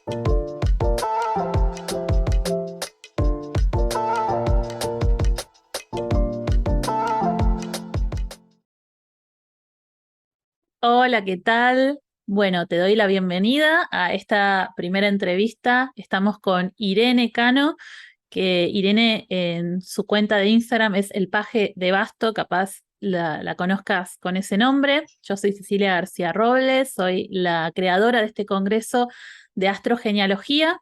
Hola, ¿qué tal? Bueno, te doy la bienvenida a esta primera entrevista. Estamos con Irene Cano, que Irene en su cuenta de Instagram es El Paje de Basto, capaz la conozcas con ese nombre. Yo soy Cecilia García Robles, soy la creadora de este congreso de astrogenealogía.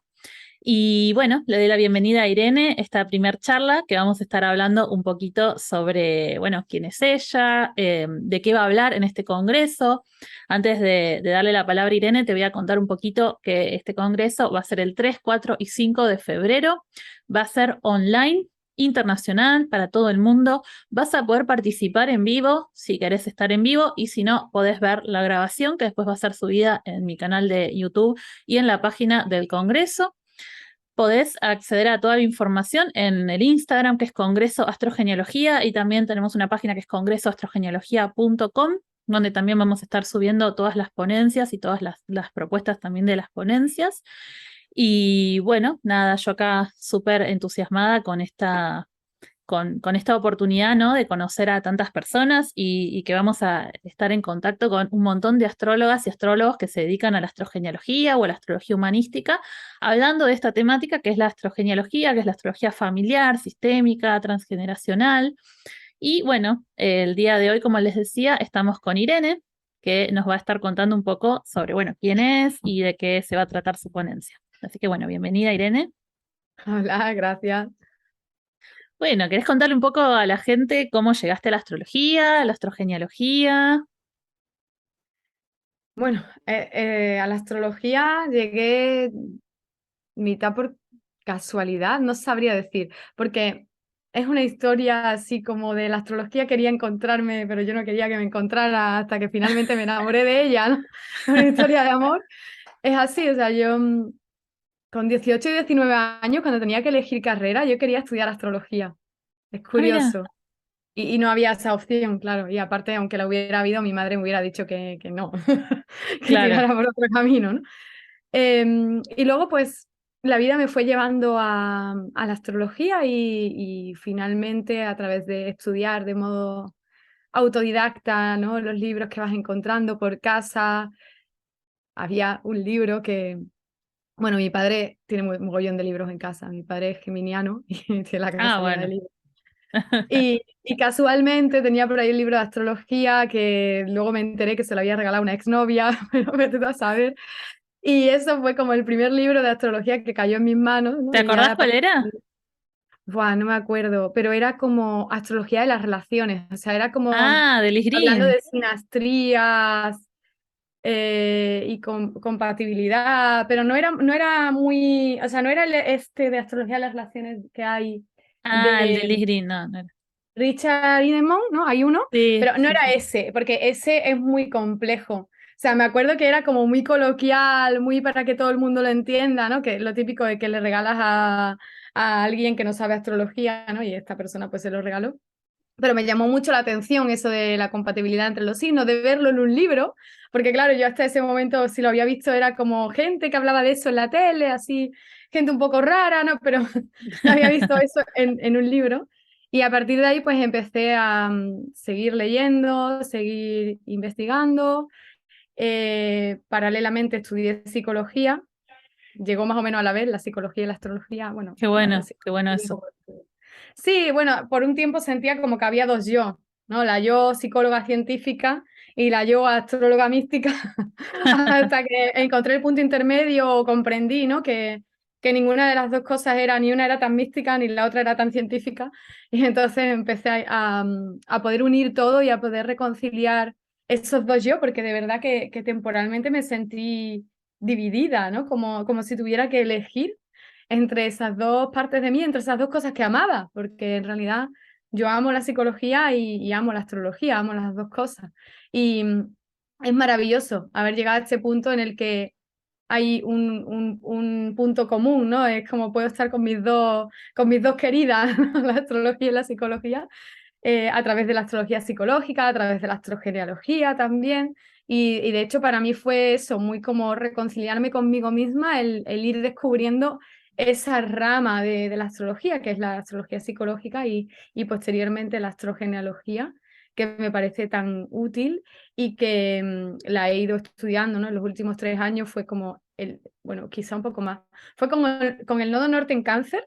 Y bueno, le doy la bienvenida a Irene, esta primer charla que vamos a estar hablando un poquito sobre, bueno, quién es ella, de qué va a hablar en este congreso. Antes de darle la palabra a Irene, te voy a contar un poquito que este congreso va a ser el 3, 4 y 5 de febrero. Va a ser online, internacional, para todo el mundo. Vas a poder participar en vivo si querés estar en vivo y si no, podés ver la grabación que después va a ser subida en mi canal de YouTube y en la página del congreso. Podés acceder a toda la información en el Instagram, que es Congreso Astrogenealogía, y también tenemos una página que es congresoastrogenealogía.com, donde también vamos a estar subiendo todas las ponencias y todas las propuestas también de las ponencias. Y bueno, nada, yo acá súper entusiasmada con esta oportunidad, ¿no? De conocer a tantas personas y que vamos a estar en contacto con un montón de astrólogas y astrólogos que se dedican a la astrogenealogía o a la astrología humanística, hablando de esta temática que es la astrogenealogía, que es la astrología familiar, sistémica, transgeneracional. Y bueno, el día de hoy, como les decía, estamos con Irene, que nos va a estar contando un poco sobre, bueno, quién es y de qué se va a tratar su ponencia. Así que bueno, bienvenida Irene. Hola, gracias. Bueno, ¿querés contarle un poco a la gente cómo llegaste a la astrología, a la astrogenealogía? Bueno, a la astrología llegué mitad por casualidad, no sabría decir, porque es una historia así como de la astrología quería encontrarme, pero yo no quería que me encontrara hasta que finalmente me enamoré de ella, ¿no? Es una historia de amor. Es así, o sea, yo con 18 y 19 años, cuando tenía que elegir carrera, yo quería estudiar astrología. Es Ah, mira, curioso. Y no había esa opción, claro. Y aparte, aunque la hubiera habido, mi madre me hubiera dicho que no, que claro. tirara por otro camino, ¿no? Y luego, pues, la vida me fue llevando a la astrología y finalmente, a través de estudiar de modo autodidacta, ¿no? Los libros que vas encontrando por casa. Había un libro que, bueno, mi padre tiene un mogollón de libros en casa. Mi padre es geminiano y tiene la Ah, casa llena de bueno. libros. Y casualmente tenía por ahí un libro de astrología que luego me enteré que se lo había regalado una exnovia, pero vete tú a saber. Y eso fue como el primer libro de astrología que cayó en mis manos, ¿no? ¿Te Y ya acordás a cuál partir era? buah, no me acuerdo, pero era como astrología de las relaciones, o sea, era como Ah, de Liz hablando Green. de sinastrías y compatibilidad, pero no era muy, o sea, no era este de astrología de las relaciones que hay Ah, el de de Liz Green, no, no era. Richard Idemont, ¿no? Hay uno, Sí, pero no sí, era sí. ese, porque ese es muy complejo. O sea, me acuerdo que era como muy coloquial, muy para que todo el mundo lo entienda, ¿no? Que lo típico de que le regalas a alguien que no sabe astrología, ¿no? Y esta persona pues se lo regaló. Pero me llamó mucho la atención eso de la compatibilidad entre los signos, de verlo en un libro, porque claro, yo hasta ese momento si lo había visto era como gente que hablaba de eso en la tele, así, gente un poco rara, ¿no? Pero no había visto eso en un libro. Y a partir de ahí pues empecé a seguir leyendo, seguir investigando. Paralelamente estudié psicología, llegó más o menos a la vez la psicología y la astrología, bueno, la Qué bueno psicología un eso. poco. Sí, bueno, por un tiempo sentía como que había dos yo, ¿no? La yo psicóloga científica y la yo astróloga mística, hasta que encontré el punto intermedio o comprendí, ¿no? Que ninguna de las dos cosas era, ni una era tan mística ni la otra era tan científica. Y entonces empecé a poder unir todo y a poder reconciliar esos dos yo, porque de verdad que temporalmente me sentí dividida, ¿no? Como si tuviera que elegir entre esas dos partes de mí, entre esas dos cosas que amaba, porque en realidad yo amo la psicología y amo la astrología, amo las dos cosas. Y es maravilloso haber llegado a este punto en el que hay un punto común, ¿no? Es como puedo estar con mis dos queridas, la astrología y la psicología, a través de la astrología psicológica, a través de la astrogenealogía también, Y de hecho para mí fue eso, muy como reconciliarme conmigo misma, el ir descubriendo esa rama de la astrología, que es la astrología psicológica y posteriormente la astrogenealogía, que me parece tan útil y que la he ido estudiando, ¿no? En los últimos 3 años fue como, bueno, quizá un poco más, fue como con el nodo norte en Cáncer,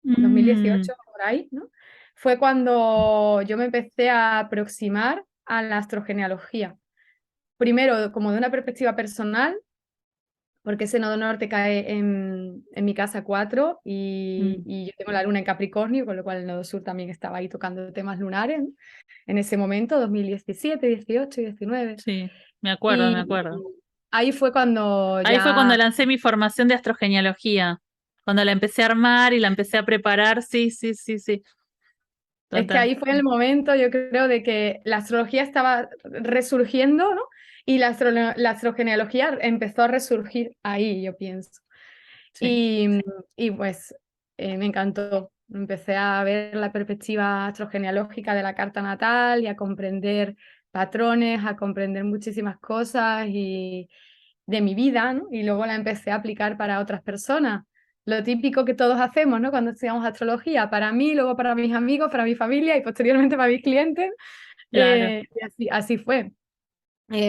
Mm, 2018, por ahí, ¿no? Fue cuando yo me empecé a aproximar a la astrogenealogía. Primero, como de una perspectiva personal, porque ese nodo norte cae en mi casa 4 mm. y yo tengo la luna en Capricornio, con lo cual el nodo sur también estaba ahí tocando temas lunares, ¿no? En ese momento, 2017, 18 y 19. Sí, me acuerdo, me Y acuerdo. ahí fue cuando Ahí fue cuando ya, lancé mi formación de astrogenealogía, cuando la empecé a armar y la empecé a preparar, sí, sí, sí, sí, es que total. ahí fue el momento, yo creo, de que la astrología estaba resurgiendo, ¿no? Y la astrogenealogía empezó a resurgir ahí, yo pienso. Sí, Y pues me encantó. Empecé a ver la perspectiva astrogenealógica de la carta natal y a comprender patrones, a comprender muchísimas cosas y de mi vida, ¿no? Y luego la empecé a aplicar para otras personas. Lo típico que todos hacemos, ¿no? Cuando estudiamos astrología, para mí, luego para mis amigos, para mi familia y posteriormente para mis clientes. claro. Y así fue.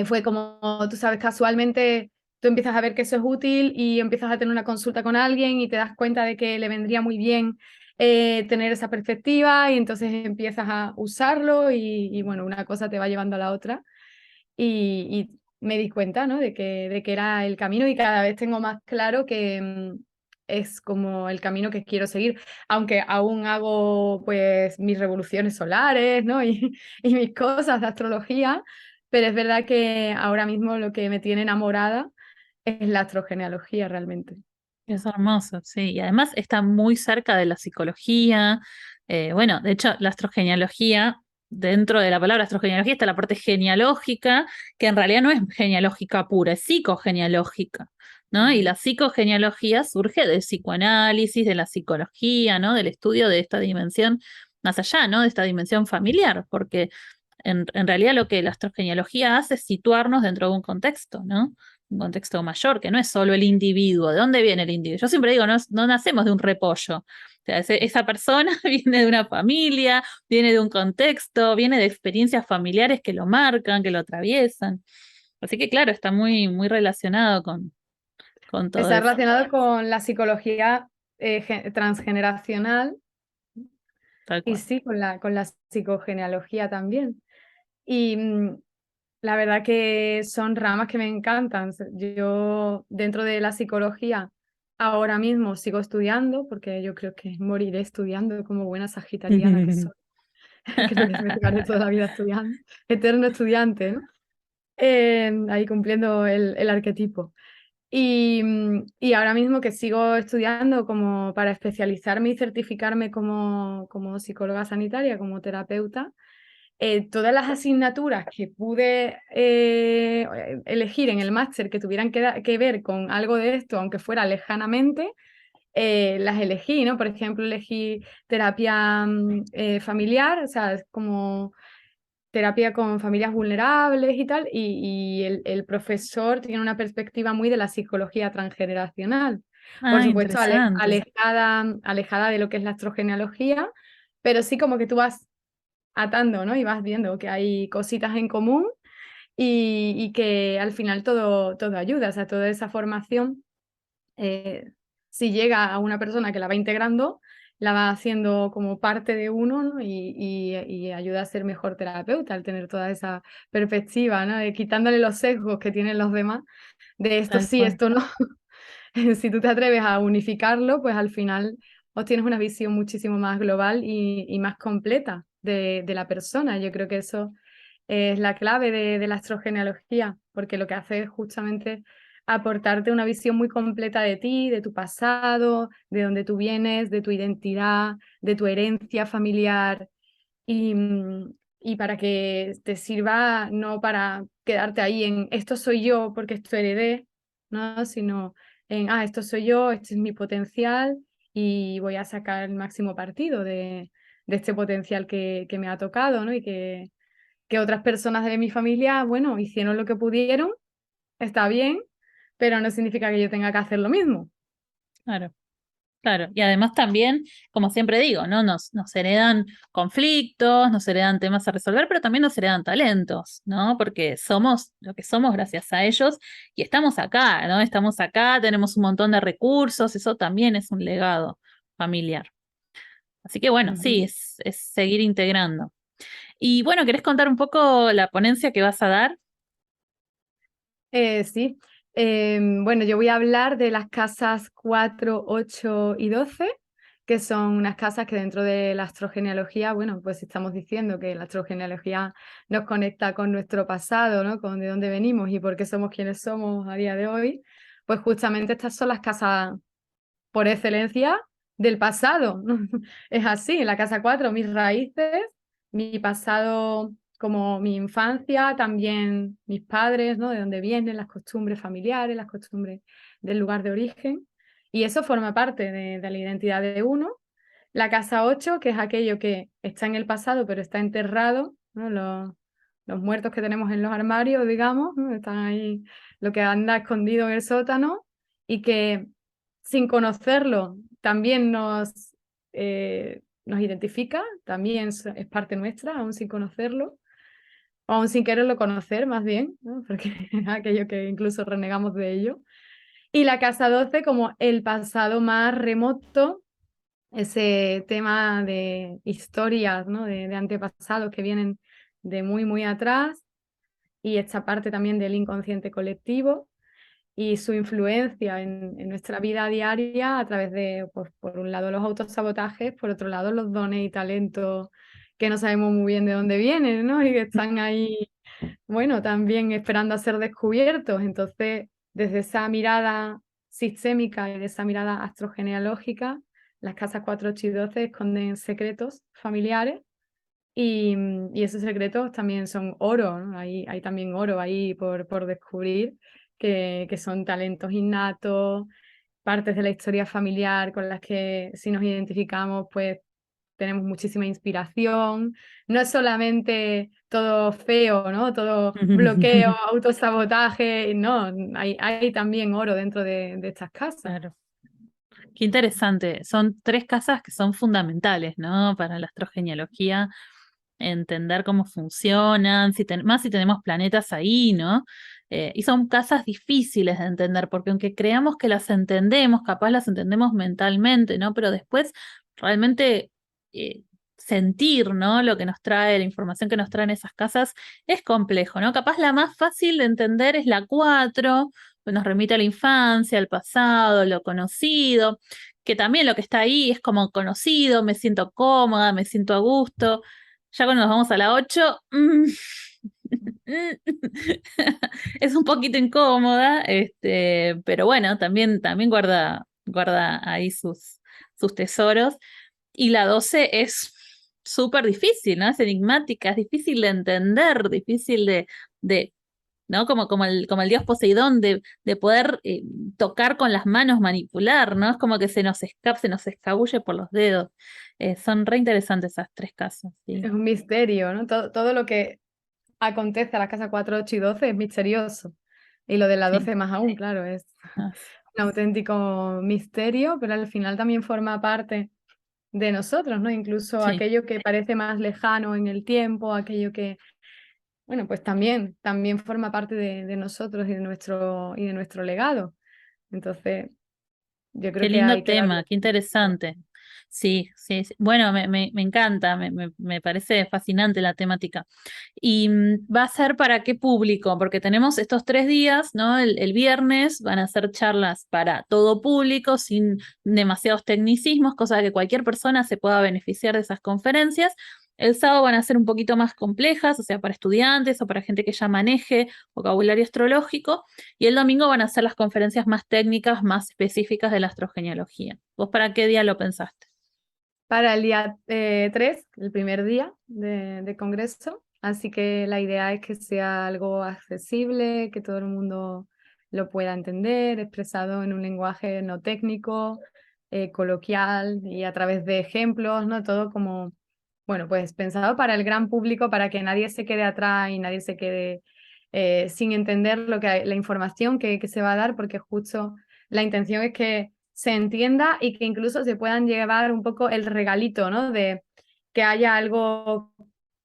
Fue como, tú sabes, casualmente tú empiezas a ver que eso es útil y empiezas a tener una consulta con alguien y te das cuenta de que le vendría muy bien tener esa perspectiva y entonces empiezas a usarlo y bueno, una cosa te va llevando a la otra y me di cuenta, ¿no? de que era el camino y cada vez tengo más claro que es como el camino que quiero seguir, aunque aún hago pues mis revoluciones solares, ¿no? Y mis cosas de astrología, pero es verdad que ahora mismo lo que me tiene enamorada es la astrogenealogía realmente. Es hermoso, sí. Y además está muy cerca de la psicología. Bueno, de hecho, la astrogenealogía, dentro de la palabra astrogenealogía está la parte genealógica, que en realidad no es genealógica pura, es psicogenealógica, ¿no? Y Ujú. la psicogenealogía surge del psicoanálisis, de la psicología, ¿no? Del estudio de esta dimensión, más allá, ¿no? De esta dimensión familiar, porque en realidad lo que la astrogenealogía hace es situarnos dentro de un contexto, ¿no? Un contexto mayor, que no es solo el individuo. ¿De dónde viene el individuo? Yo siempre digo, no, no nacemos de un repollo. O sea, esa persona viene de una familia, viene de un contexto, viene de experiencias familiares que lo marcan, que lo atraviesan. Así que claro, está muy, muy relacionado con todo Está eso. relacionado con la psicología transgeneracional Tal y cual. sí, con la psicogenealogía también. Y la verdad que son ramas que me encantan. Yo dentro de la psicología ahora mismo sigo estudiando porque yo creo que moriré estudiando como buena sagitariana que soy. Creo que me quedaré toda la vida estudiando. Eterno estudiante, ¿no? Ahí cumpliendo el arquetipo. Y ahora mismo que sigo estudiando como para especializarme y certificarme como psicóloga sanitaria, como terapeuta, todas las asignaturas que pude elegir en el máster que tuvieran que ver con algo de esto, aunque fuera lejanamente, las elegí, ¿no? Por ejemplo, elegí terapia familiar, o sea, es como terapia con familias vulnerables y tal, y el profesor tiene una perspectiva muy de la psicología transgeneracional. Por Ah, supuesto, interesante. alejada de lo que es la astrogenealogía, pero sí como que tú vas atando, ¿no? Y vas viendo que hay cositas en común y que al final todo ayuda, o sea, toda esa formación, eh, si llega a una persona que la va integrando, la va haciendo como parte de uno, ¿no? Y ayuda a ser mejor terapeuta al tener toda esa perspectiva, ¿no? De quitándole los sesgos que tienen los demás, de esto Tal sí, cual. esto no. Si tú te atreves a unificarlo, pues al final obtienes una visión muchísimo más global y más completa de la persona. Yo creo que eso es la clave de la astrogenealogía, porque lo que hace es justamente aportarte una visión muy completa de ti, de tu pasado, de dónde tú vienes, de tu identidad, de tu herencia familiar y para que te sirva no para quedarte ahí en esto soy yo porque esto heredé, ¿no? Sino en esto soy yo, este es mi potencial y voy a sacar el máximo partido de este potencial que me ha tocado, ¿no? que otras personas de mi familia, bueno, hicieron lo que pudieron, está bien, pero no significa que yo tenga que hacer lo mismo. Claro. Claro, y además también, como siempre digo, ¿no? Nos heredan conflictos, nos heredan temas a resolver, pero también nos heredan talentos, ¿no? Porque somos lo que somos gracias a ellos y estamos acá, ¿no? Estamos acá, tenemos un montón de recursos, eso también es un legado familiar. Así que bueno, sí, Ujú. es seguir integrando. Y bueno, ¿querés contar un poco la ponencia que vas a dar? Sí. Bueno, yo voy a hablar de las casas 4, 8 y 12, que son unas casas que dentro de la astrogenealogía, bueno, pues estamos diciendo que la astrogenealogía nos conecta con nuestro pasado, ¿no? Con de dónde venimos y por qué somos quienes somos a día de hoy, pues justamente estas son las casas por excelencia del pasado. Es así, en la casa 4 mis raíces, mi pasado como mi infancia, también mis padres, ¿no? De dónde vienen, las costumbres familiares, las costumbres del lugar de origen. Y eso forma parte de la identidad de uno. La casa 8 que es aquello que está en el pasado, pero está enterrado, ¿no? Los muertos que tenemos en los armarios, digamos, ¿no? Están ahí, lo que anda escondido en el sótano y que sin conocerlo también nos identifica, también es parte nuestra, aún sin conocerlo, o aún sin quererlo conocer, más bien, ¿no? Porque es aquello que incluso renegamos de ello. Y la casa 12 como el pasado más remoto, ese tema de historias, ¿no? De antepasados que vienen de muy, muy atrás, y esta parte también del inconsciente colectivo y su influencia en nuestra vida diaria a través de, pues, por un lado, los autosabotajes, por otro lado, los dones y talentos que no sabemos muy bien de dónde vienen, ¿no? Y que están ahí, bueno, también esperando a ser descubiertos. Entonces, desde esa mirada sistémica y de esa mirada astrogenealógica, las casas 4, 8 y 12 esconden secretos familiares y esos secretos también son oro, ¿no? Hay también oro ahí por descubrir que son talentos innatos, partes de la historia familiar con las que si nos identificamos, pues tenemos muchísima inspiración. No es solamente todo feo, ¿no? Todo bloqueo, autosabotaje, no, hay también oro dentro de estas casas. Claro. Qué interesante. Son tres casas que son fundamentales, ¿no? Para la astrogenealogía, entender cómo funcionan, más si tenemos planetas ahí, ¿no? Y son casas difíciles de entender, porque aunque creamos que las entendemos, capaz las entendemos mentalmente, ¿no? Pero después realmente eh, sentir, ¿no? Lo que nos trae, la información que nos traen esas casas es complejo, ¿no? Capaz la más fácil de entender es la 4, que nos remite a la infancia, al pasado, lo conocido, que también lo que está ahí es como conocido, me siento cómoda, me siento a gusto. Ya cuando nos vamos a la 8, es un poquito incómoda, pero bueno, también guarda ahí sus tesoros. Y la 12 es súper difícil, ¿no? Es enigmática, es difícil de entender, difícil de ¿no? Como el dios Poseidón, de poder tocar con las manos, manipular, ¿no? Es como que se nos escabulle por los dedos. Son re interesantes esas tres casas, sí. Es un misterio, ¿no? Todo lo que acontece a las casas 4, 8 y 12 es misterioso. Y lo de la Sí. 12 más aún, claro, es Ah, un auténtico misterio, pero al final también forma parte de nosotros, ¿no? Incluso sí. aquello que parece más lejano en el tiempo, aquello que, bueno, pues también forma parte de nosotros y de nuestro legado. Entonces, yo Qué creo que lindo hay que darle tema, qué interesante. Sí, sí, sí. Bueno, me encanta, me parece fascinante la temática. ¿Y va a ser para qué público? Porque tenemos estos 3 días, ¿no? El viernes van a ser charlas para todo público, sin demasiados tecnicismos, cosa de que cualquier persona se pueda beneficiar de esas conferencias. El sábado van a ser un poquito más complejas, o sea, para estudiantes o para gente que ya maneje vocabulario astrológico. Y el domingo van a ser las conferencias más técnicas, más específicas de la astrogenealogía. ¿Vos para qué día lo pensaste? para el día 3, el primer día de congreso. Así que la idea es que sea algo accesible, que todo el mundo lo pueda entender, expresado en un lenguaje no técnico, coloquial y a través de ejemplos, ¿no? Todo como bueno, pues pensado para el gran público, para que nadie se quede atrás y nadie se quede sin entender la información que se va a dar, porque justo la intención es que se entienda y que incluso se puedan llevar un poco el regalito, ¿no? De que haya algo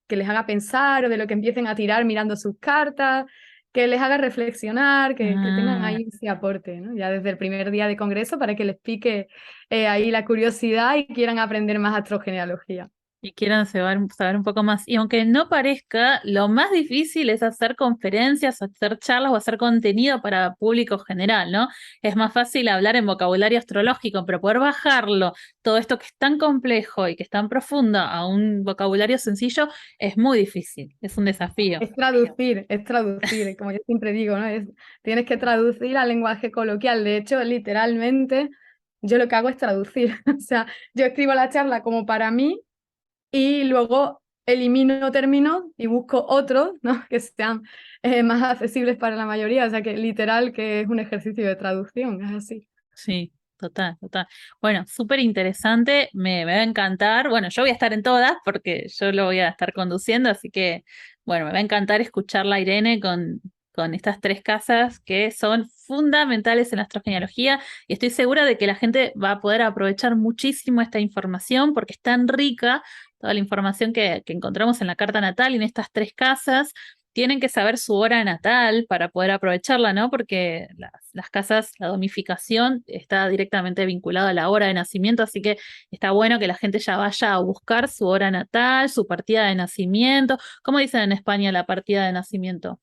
que les haga pensar o de lo que empiecen a tirar mirando sus cartas, que les haga reflexionar, que tengan Ah, ahí ese aporte, ¿no? Ya desde el primer día de congreso para que les pique ahí la curiosidad y quieran aprender más astrogenealogía. y quieran saber un poco más. Y aunque no parezca, lo más difícil es hacer conferencias, hacer charlas o hacer contenido para público general, ¿no? Es más fácil hablar en vocabulario astrológico, pero poder bajarlo, todo esto que es tan complejo y que es tan profundo a un vocabulario sencillo, es muy difícil, es un desafío. Es traducir, como yo siempre digo, ¿no? Tienes que traducir al lenguaje coloquial. De hecho, literalmente, yo lo que hago es traducir. O sea, yo escribo la charla como para mí y luego elimino términos y busco otros, ¿no? Que sean más accesibles para la mayoría. O sea, que literal que es un ejercicio de traducción, es así. Sí, total, total. Bueno, súper interesante, me va a encantar. Bueno, yo voy a estar en todas porque yo lo voy a estar conduciendo, así que, bueno, me va a encantar escucharla a Irene con estas tres casas que son fundamentales en la astrogenealogía y estoy segura de que la gente va a poder aprovechar muchísimo esta información porque es tan rica toda la información que encontramos en la carta natal y en estas tres casas tienen que saber su hora natal para poder aprovecharla, ¿no? Porque las casas, la domificación está directamente vinculada a la hora de nacimiento, así que está bueno que la gente ya vaya a buscar su hora natal, su partida de nacimiento. ¿Cómo dicen en España la partida de nacimiento?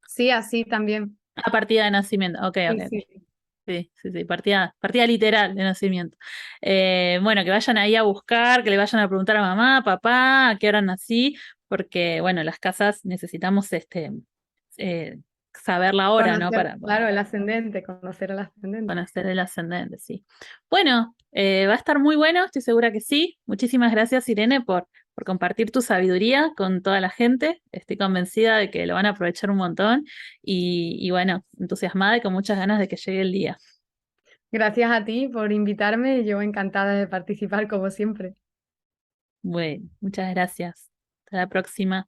Sí, así también. La partida de nacimiento, ok, ok, Sí, ok. sí. Sí, sí, sí, partida literal de nacimiento. Bueno, que vayan ahí a buscar, que le vayan a preguntar a mamá, papá, a qué hora nací, porque, bueno, las casas necesitamos eh, saber la hora, ¿no? Conocer, Para claro, el ascendente, conocer el ascendente. conocer el ascendente, sí. Bueno, va a estar muy bueno, estoy segura que sí. Muchísimas gracias, Irene, por compartir tu sabiduría con toda la gente. Estoy convencida de que lo van a aprovechar un montón y bueno, entusiasmada y con muchas ganas de que llegue el día. Gracias a ti por invitarme, yo encantada de participar como siempre. Bueno, muchas gracias. Hasta la próxima.